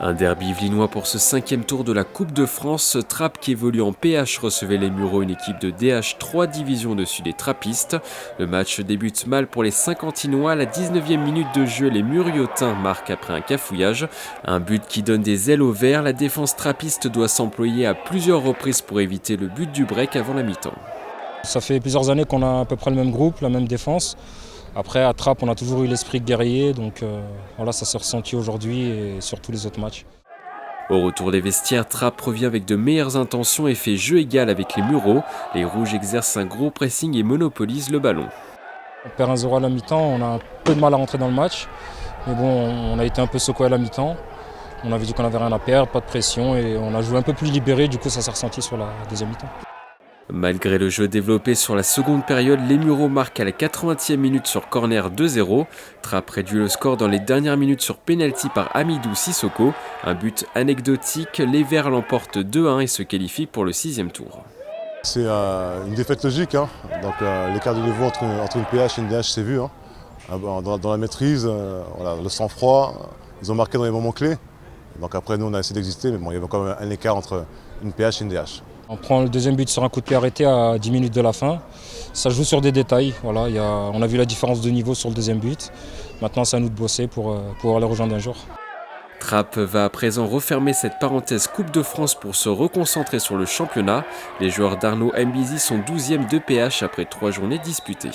Un derby vlinois pour ce 5e tour de la Coupe de France. Trappes qui évolue en PH recevait les Mureaux, une équipe de DH 3 divisions au-dessus des Trappistes. Le match débute mal pour les Saint-Quentinois. À la 19e minute de jeu, les Muriotins marquent après un cafouillage. Un but qui donne des ailes aux Verts. La défense trappiste doit s'employer à plusieurs reprises pour éviter le but du break avant la mi-temps. Ça fait plusieurs années qu'on a à peu près le même groupe, la même défense. Après, à Trappes, on a toujours eu l'esprit guerrier, donc voilà, ça s'est ressenti aujourd'hui et sur tous les autres matchs. Au retour des vestiaires, Trappes revient avec de meilleures intentions et fait jeu égal avec les Mureaux. Les Rouges exercent un gros pressing et monopolisent le ballon. On perd 1-0 à la mi-temps, on a un peu de mal à rentrer dans le match. Mais bon, on a été un peu secoué à la mi-temps. On avait dit qu'on n'avait rien à perdre, pas de pression et on a joué un peu plus libéré, du coup ça s'est ressenti sur la deuxième mi-temps. Malgré le jeu développé sur la seconde période, les Mureaux marquent à la 80e minute sur corner 2-0. Trappes réduit le score dans les dernières minutes sur pénalty par Hamidou Sissoko. Un but anecdotique, les Verts l'emportent 2-1 et se qualifient pour le 6e tour. C'est une défaite logique, hein. Donc l'écart de niveau entre une PH et une DH s'est vu, hein. Dans la maîtrise, voilà, le sang-froid, ils ont marqué dans les moments clés. Donc après nous on a essayé d'exister, mais bon, il y avait quand même un écart entre une PH et une DH. On prend le deuxième but sur un coup de pied arrêté à 10 minutes de la fin. Ça joue sur des détails. Voilà, on a vu la différence de niveau sur le deuxième but. Maintenant, c'est à nous de bosser pour pouvoir les rejoindre un jour. Trappes va à présent refermer cette parenthèse Coupe de France pour se reconcentrer sur le championnat. Les joueurs d'Arnaud Mbizi sont 12e de PH après 3 journées disputées.